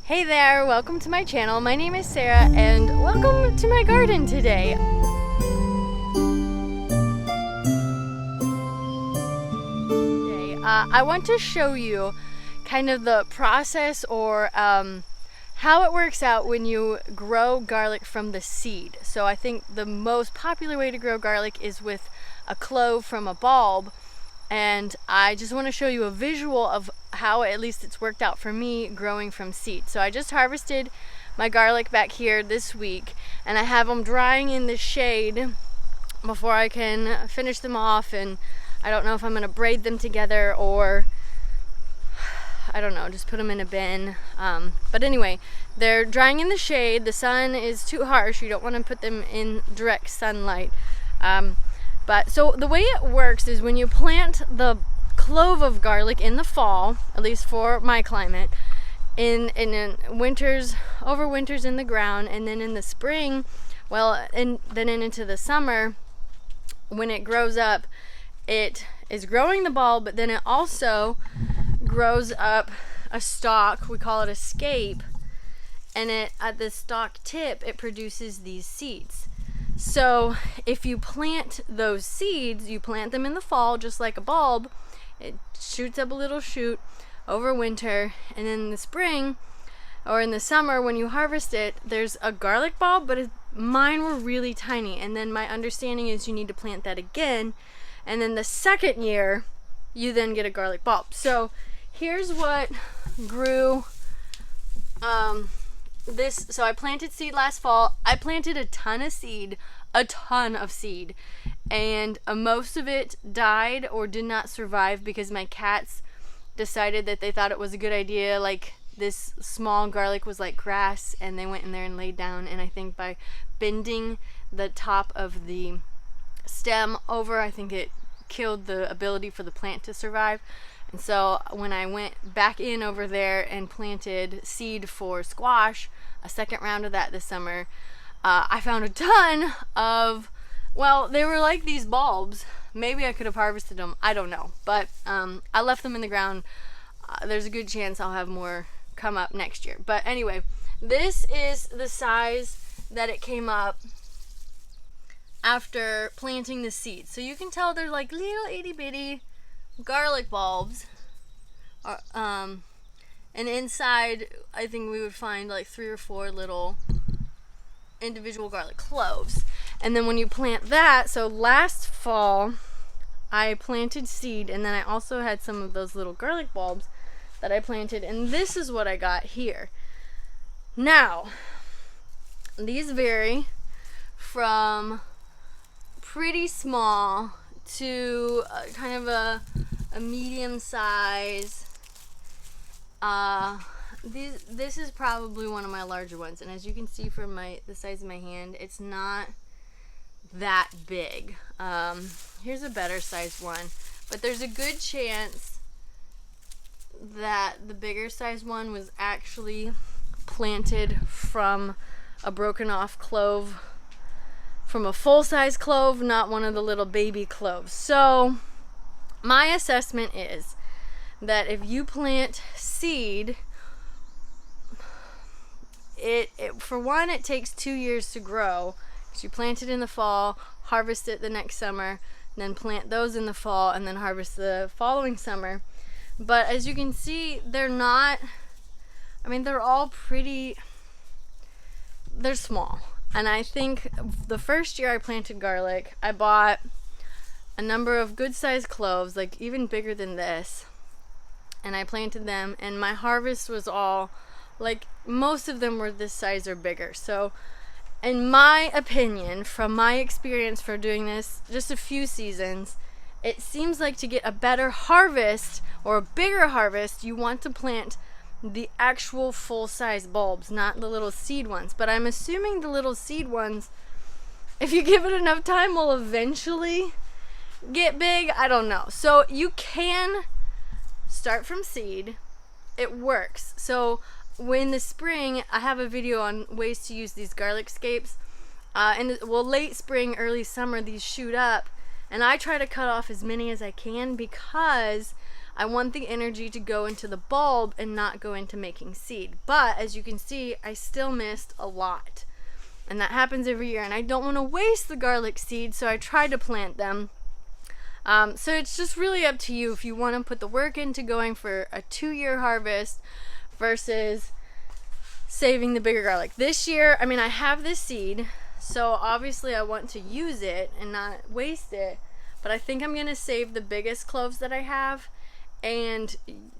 Hey there, welcome to my channel. My name is Sarah and welcome to my garden today. I want to show you kind of the process or how it works out when you grow garlic from the seed. So I think the most popular way to grow garlic is with a clove from a bulb. And I just want to show you a visual of how at least it's worked out for me growing from seed. So I just harvested my garlic back here this week and I have them drying in the shade before I can finish them off, and I don't know if I'm going to braid them together or I don't know, just put them in a bin. But anyway, they're drying in the shade. The sun is too harsh. You don't want to put them in direct sunlight. But so the way it works is when you plant the clove of garlic in the fall, at least for my climate, in winters, overwinters in the ground, and then in the spring, then into the summer, when it grows up, it is growing the bulb, but then it also grows up a stalk. We call it a scape, and at the stalk tip it produces these seeds. So if you plant those seeds, you plant them in the fall just like a bulb, it shoots up a little shoot over winter, and then in the spring or in the summer when you harvest it, there's a garlic bulb, but mine were really tiny, and then my understanding is you need to plant that again, and then the second year you then get a garlic bulb. So here's what grew. So I planted seed last fall. I planted a ton of seed, and most of it died or did not survive because my cats decided that they thought it was a good idea. Like, this small garlic was like grass, and they went in there and laid down, and I think by bending the top of the stem over, I think it killed the ability for the plant to survive. And so when I went back in over there and planted seed for squash, a second round of that this summer, I found a ton of, well, they were like these bulbs. Maybe I could have harvested them, I don't know. But I left them in the ground. There's a good chance I'll have more come up next year. But anyway, this is the size that it came up after planting the seeds. So you can tell they're like little itty bitty garlic bulbs, and inside I think we would find like 3 or 4 little individual garlic cloves. And then when you plant that, so last fall I planted seed, and then I also had some of those little garlic bulbs that I planted, and this is what I got here. Now these vary from pretty small to kind of a medium size. This is probably one of my larger ones, and as you can see from the size of my hand, it's not that big. Here's a better sized one, but there's a good chance that the bigger sized one was actually planted from a broken off clove, from a full-size clove, not one of the little baby cloves. So my assessment is that if you plant seed, for one, it takes 2 years to grow, because you plant it in the fall, harvest it the next summer, then plant those in the fall, and then harvest the following summer. But as you can see, they're all pretty, they're small. And I think the first year I planted garlic, I bought a number of good sized cloves, like even bigger than this, and I planted them, and my harvest was all, like, most of them were this size or bigger. So in my opinion, from my experience for doing this just a few seasons, it seems like to get a better harvest or a bigger harvest, you want to plant the actual full-size bulbs, not the little seed ones. But I'm assuming the little seed ones, if you give it enough time, will eventually get big. I don't know. So you can start from seed. It works. So in the spring, I have a video on ways to use these garlic scapes. Late spring, early summer, these shoot up, and I try to cut off as many as I can because I want the energy to go into the bulb and not go into making seed. But as you can see, I still missed a lot. And that happens every year, and I don't want to waste the garlic seeds, so I try to plant them. So it's just really up to you if you want to put the work into going for a 2-year harvest versus saving the bigger garlic. This year, I mean, I have this seed, so obviously I want to use it and not waste it, but I think I'm going to save the biggest cloves that I have and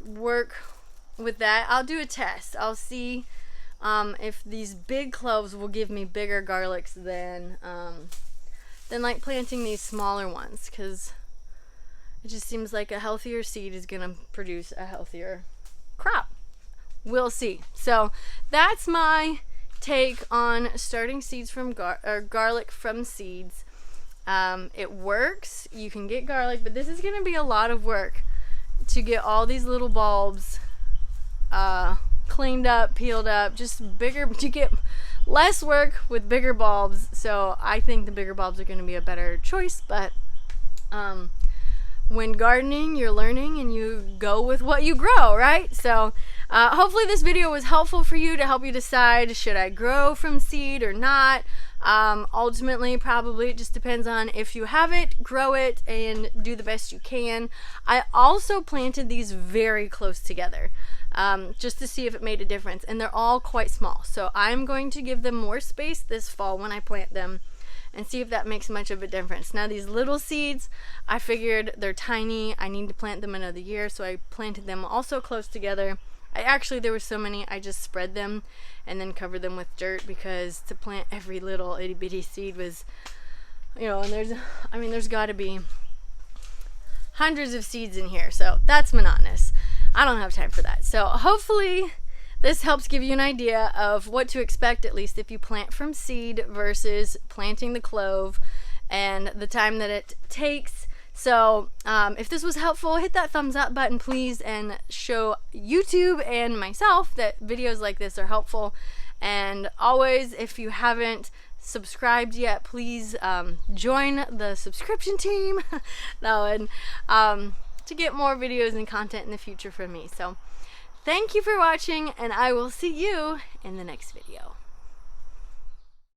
work with that. I'll do a test. I'll see if these big cloves will give me bigger garlics than like planting these smaller ones, because it just seems like a healthier seed is going to produce a healthier crop. We'll see. So that's my take on starting seeds from garlic from seeds. It works. You can get garlic, but this is going to be a lot of work to get all these little bulbs cleaned up, peeled up, just bigger. You get less work with bigger bulbs, so I think the bigger bulbs are going to be a better choice. But when gardening, you're learning and you go with what you grow, right? So hopefully this video was helpful for you to help you decide, should I grow from seed or not? Ultimately, probably it just depends on if you have it, grow it, and do the best you can. I also planted these very close together, just to see if it made a difference, and they're all quite small. So I'm going to give them more space this fall when I plant them and see if that makes much of a difference. Now these little seeds, I figured they're tiny, I need to plant them another year, so I planted them also close together. There were so many, I just spread them and then covered them with dirt, because to plant every little itty bitty seed was, and there's got to be hundreds of seeds in here, so that's monotonous. I don't have time for that. So hopefully this helps give you an idea of what to expect, at least if you plant from seed versus planting the clove, and the time that it takes. So if this was helpful, hit that thumbs up button, please, and show YouTube and myself that videos like this are helpful. And always, if you haven't subscribed yet, please join the subscription team to get more videos and content in the future from me. So thank you for watching, and I will see you in the next video.